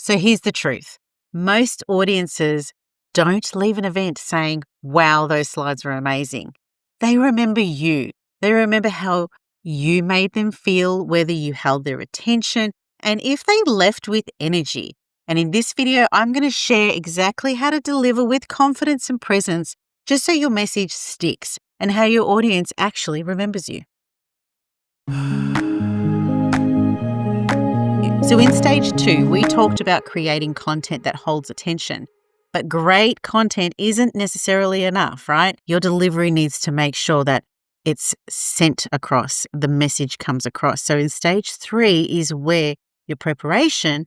So here's the truth. Most audiences don't leave an event saying, wow, those slides were amazing. They remember you. They remember how you made them feel, whether you held their attention, and if they left with energy. And in this video, I'm going to share exactly how to deliver with confidence and presence, just so your message sticks and how your audience actually remembers you. So in stage 2, we talked about creating content that holds attention. But great content isn't necessarily enough, right? Your delivery needs to make sure that it's sent across, the message comes across. So in stage 3 is where your preparation,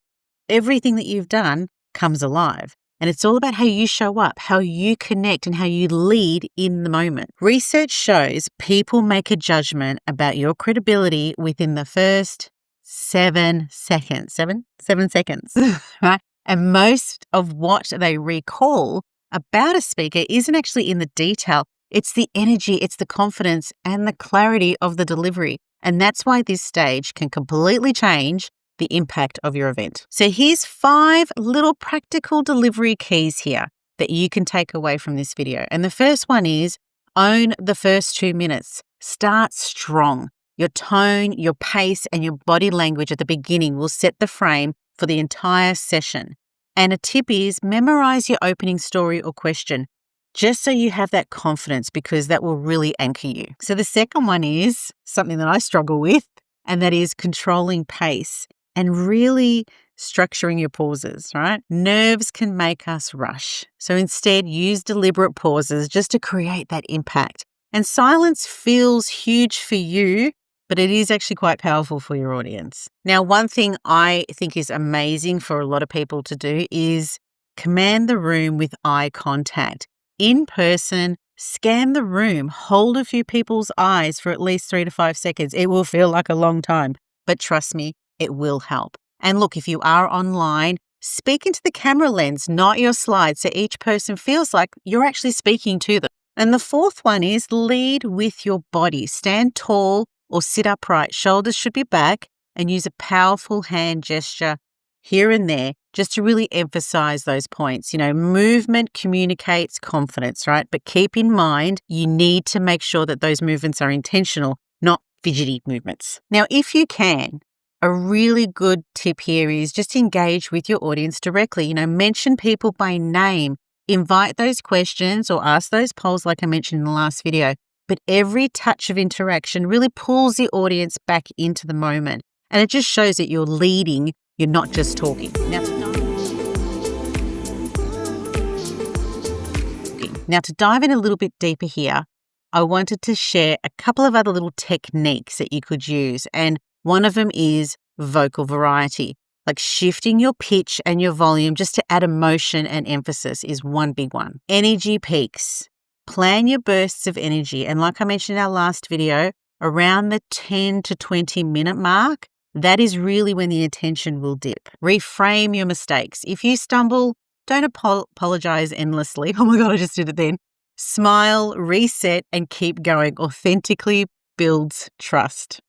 everything that you've done, comes alive. And it's all about how you show up, how you connect, and how you lead in the moment. Research shows people make a judgment about your credibility within the first 7 seconds. 7 seconds, right? And most of what they recall about a speaker isn't actually in the detail. It's the energy, it's the confidence, and the clarity of the delivery. And that's why this stage can completely change the impact of your event. So here's 5 little practical delivery keys here that you can take away from this video. And the first one is own the first 2 minutes. Start strong. Your tone, your pace, and your body language at the beginning will set the frame for the entire session. And a tip is memorize your opening story or question, just so you have that confidence, because that will really anchor you. So the second one is something that I struggle with, and that is controlling pace and really structuring your pauses, right? Nerves can make us rush. So instead, use deliberate pauses just to create that impact. And silence feels huge for you, but it is actually quite powerful for your audience. Now, one thing I think is amazing for a lot of people to do is command the room with eye contact. In person, scan the room, hold a few people's eyes for at least 3 to 5 seconds. It will feel like a long time, but trust me, it will help. And look, if you are online, speak into the camera lens, not your slides, so each person feels like you're actually speaking to them. And the fourth one is lead with your body. Stand tall or sit upright. Shoulders should be back, and use a powerful hand gesture here and there just to really emphasize those points. You know, movement communicates confidence, right? But keep in mind, you need to make sure that those movements are intentional, not fidgety movements. Now, if you can, a really good tip here is just engage with your audience directly. You know, mention people by name, invite those questions or ask those polls like I mentioned in the last video. But every touch of interaction really pulls the audience back into the moment. And it just shows that you're leading, you're not just talking. Now to dive in a little bit deeper here, I wanted to share a couple of other little techniques that you could use. And one of them is vocal variety. Like shifting your pitch and your volume just to add emotion and emphasis is one big one. Energy peaks. Plan your bursts of energy. And like I mentioned in our last video, around the 10 to 20 minute mark, that is really when the attention will dip. Reframe your mistakes. If you stumble, don't apologize endlessly. Oh my God, I just did it then. Smile, reset, and keep going. Authentically builds trust.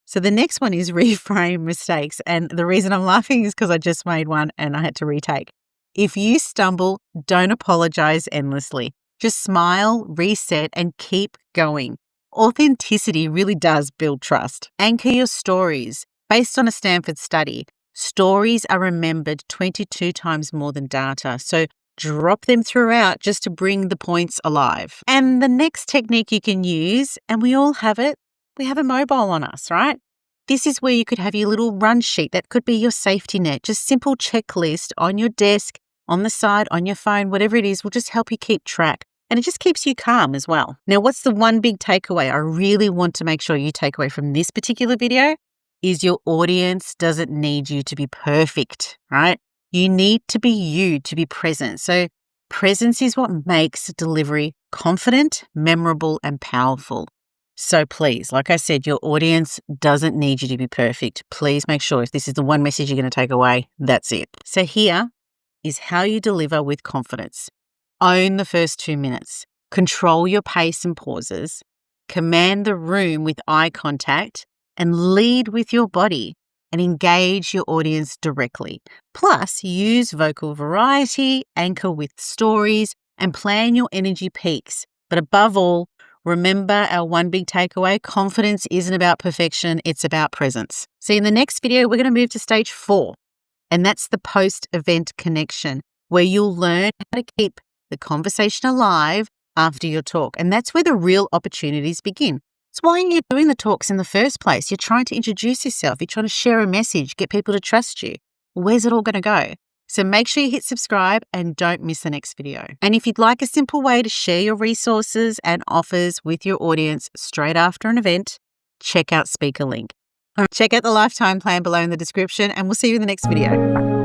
So the next one is reframe mistakes. And the reason I'm laughing is because I just made one and I had to retake. If you stumble, don't apologize endlessly. Just smile, reset, and keep going. Authenticity really does build trust. Anchor your stories. Based on a Stanford study, stories are remembered 22 times more than data. So drop them throughout just to bring the points alive. And the next technique you can use, and we all have it, we have a mobile on us, right? This is where you could have your little run sheet. That could be your safety net. Just simple checklist on your desk, on the side, on your phone, whatever it is, will just help you keep track. And it just keeps you calm as well. Now, what's the one big takeaway I really want to make sure you take away from this particular video is your audience doesn't need you to be perfect, right? You need to be you to be present. So presence is what makes delivery confident, memorable, and powerful. So please, like I said, your audience doesn't need you to be perfect. Please make sure if this is the one message you're going to take away, that's it. So here is how you deliver with confidence. Own the first 2 minutes. Control your pace and pauses. Command the room with eye contact and lead with your body. and engage your audience directly. Plus, use vocal variety, anchor with stories, and plan your energy peaks. But above all, remember our one big takeaway: confidence isn't about perfection, it's about presence. See, in the next video, we're going to move to stage 4, and that's the post-event connection, where you'll learn how to keep the conversation alive after your talk. And that's where the real opportunities begin. It's why you're doing the talks in the first place. You're trying to introduce yourself. You're trying to share a message, get people to trust you. Where's it all going to go? So make sure you hit subscribe and don't miss the next video. And if you'd like a simple way to share your resources and offers with your audience straight after an event, check out SpeakerLinq. Check out the lifetime plan below in the description, and we'll see you in the next video.